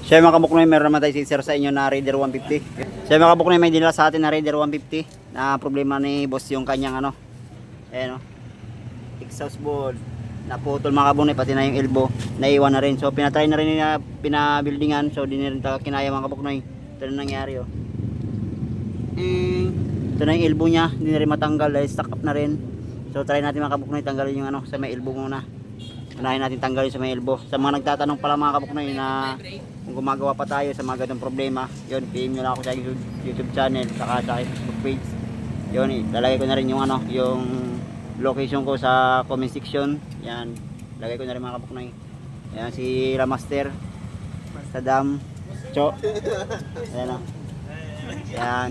Siya mga kabuknoy, meron naman tayo sincere sa inyo na Raider 150. Siya mga kabuknoy, may dinala sa atin na Raider 150 na problema ni boss yung kanyang ano. Ayan o. Exhaust board. Naputol mga kabuknoy, pati na yung elbow. Naiwan na rin. So pinatry na rin na pinabuildingan. So di na rin talaga kinaya mga kabuknoy. Ito na nangyari o. Ito na yung elbow niya. Hindi na rin matanggal dahil stuck up na rin. So try natin mga kabuknoy, tanggalin yung ano sa may elbow muna. Unahin natin tanggalin sa may elbow. Sa mga nagtatanong pala mga kabuknoy na kung gumagawa pa tayo sa mga ganitong problema, yun, PM nyo lang ako sa YouTube channel saka sa Facebook page. Yun, lalagay ko na rin yung ano, yung location ko sa comment section. Yan, lagay ko na rin mga kabuknoy. Yan si Ramaster Saddam Cho. Ayan o. Yan.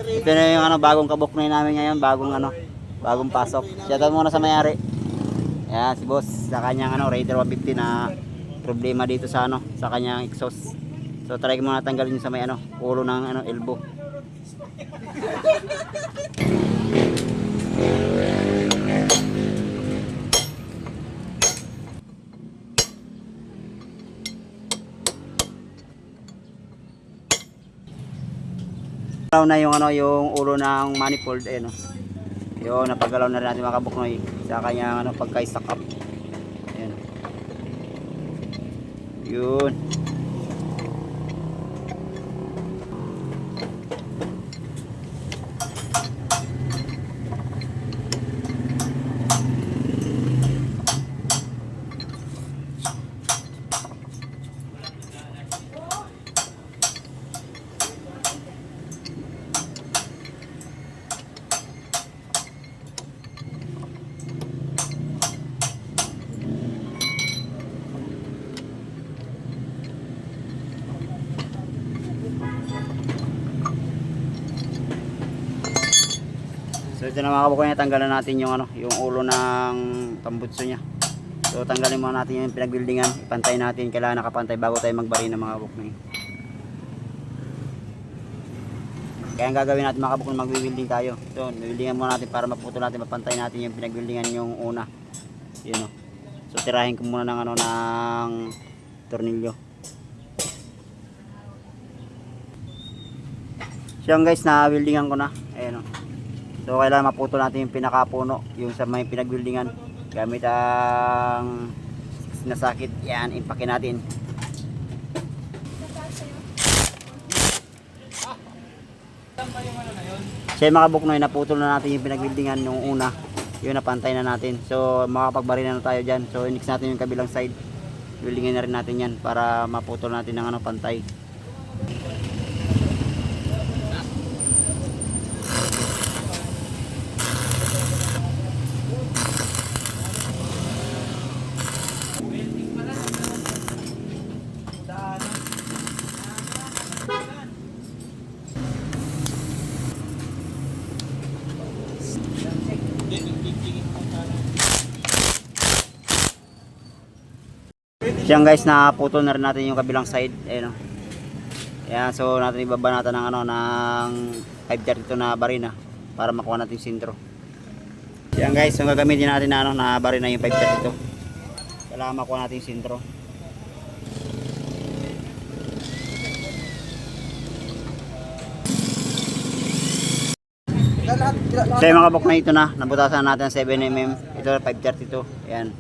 Ito na yung ano, bagong kabuknoy namin ngayon, bagong pasok. Shoutout muna sa mayari. Yan si boss sa kanyang ano, Raider 150 na problema dito sa ano, sa kanyang exhaust. So try ko muna tanggalin sa may ano, ulo ng ano, elbow. Na yung ano, yung ulo ng manifold eh no. Yun, napagalaw na rin natin mga kabuknoy sa kanyang ano, pagka-stack up. Ayan. Yun. So ito na mga kabuknoy, tanggalan natin yung ano, yung ulo ng tambutso niya. So tanggalin muna natin yung pinagbuildingan, ipantay natin, kailangan nakapantay bago tayo magbari ng mga kabuknoy. Kaya ang gagawin natin mga kabuknoy, magbi-building tayo. So buildingan muna natin para maputol natin, mapantay natin yung pinagbuildingan yung una. Yun o. So tirahin ko muna ng ano, ng tornilyo. So yan guys, na-buildingan ko na. Ayan o. So kailangan maputol natin yung pinakapuno, yung sa may pinagbuildingan. Gamit ang sinasakit. Yan, impakin natin. So mga kabuknoy, naputol na natin yung pinagbuildingan nung una. Yun, napantay na natin. So makapagbari na tayo dyan. So inix natin yung kabilang side. Buildingin na rin natin yan para maputol natin ng ano, pantay. Yan guys, naputol na rin natin yung kabilang side. Ayan o. Ayan, so natin ibabanatan ng ano, ng 532 na barina para makuha natin yung sintro. Yan guys, so gagamitin natin na ano, na barina yung 532. Kailangan makuha natin yung sintro. So yung mga kabuknoy, ito na, nabutasan natin 7mm. Ito 532. Ayan.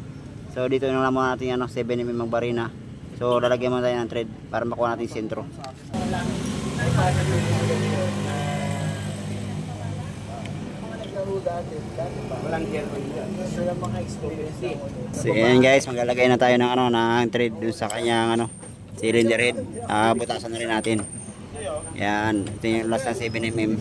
So dito na lang muna natin ano, 7mm magbarina. So lalagyan muna tayo ng thread para makuha natin yung sentro. So yan guys, maglalagay na tayo ng ano, ng thread dun sa kanyang ano, cylinder head. Butasan na rin natin. Yan, ito yung last ng 7mm.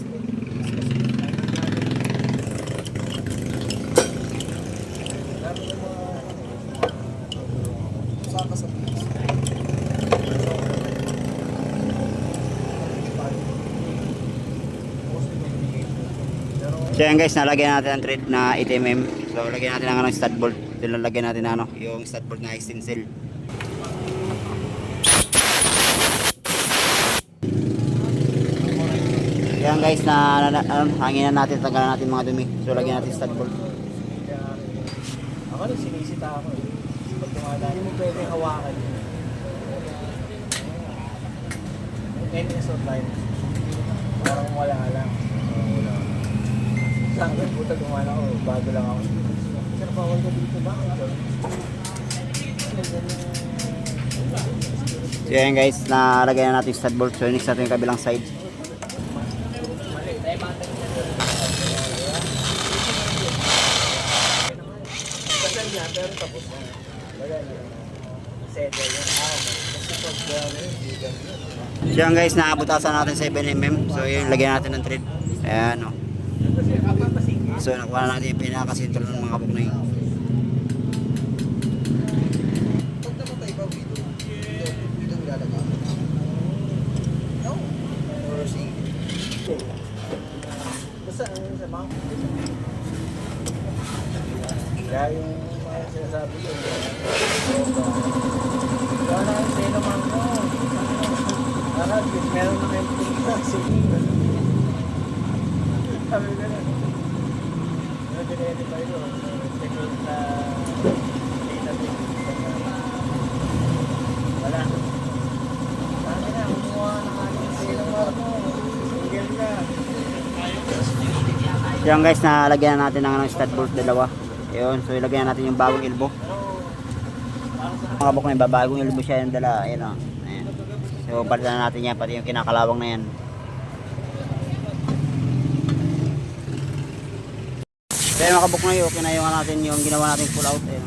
So yan guys, nalagyan natin ang thread na 8mm. So lagyan natin ang ano, stud bolt. Ito lagyan natin ano, yung stud bolt na extensile. Yan guys, hanginan natin, tanggalan natin mga dumi. So lagyan natin stud bolt. Ako rin, sinisita ako eh. Pag tumala, hindi mo pwede hawakan yun. NSO time. Parang wala lang. Wala. Sa akin, puta gumana ako. Bago lang ako. Sir, bawal ka dito ba? So yan guys, nalagay na natin yung stud bolt. So next natin yung kabilang side. Kasal niya, pero tapos na. Wala na. Settle yan. Kasi pag bigan yun. So yan guys, naabutasan natin 7mm. So yun, lagyan natin ng thread. Ayan o. So nakuha na natin yung pinakasintro ng mga kabuk na yun. Basta ang sa mga kaya yung mga sinasabi ko wala na yung sa'yo naman ko para meron na kayong pinita sabi ko na dinete pa ito second na data wala sabi na kumuha na kanyang sa'yo naman ko single ka. So yan guys, nalagyan na natin ng stud bolt dalawa. Ayun, so ilagyan natin yung bagong elbow. Mga kabuk na yung bagong elbow siya yung dala. Ayun o. Ayan. So palitan na natin yan, pati yung kinakalawang na yan. Kaya mga kabuk na yun, okay na yung natin yung ginawa natin pull out. Ayun.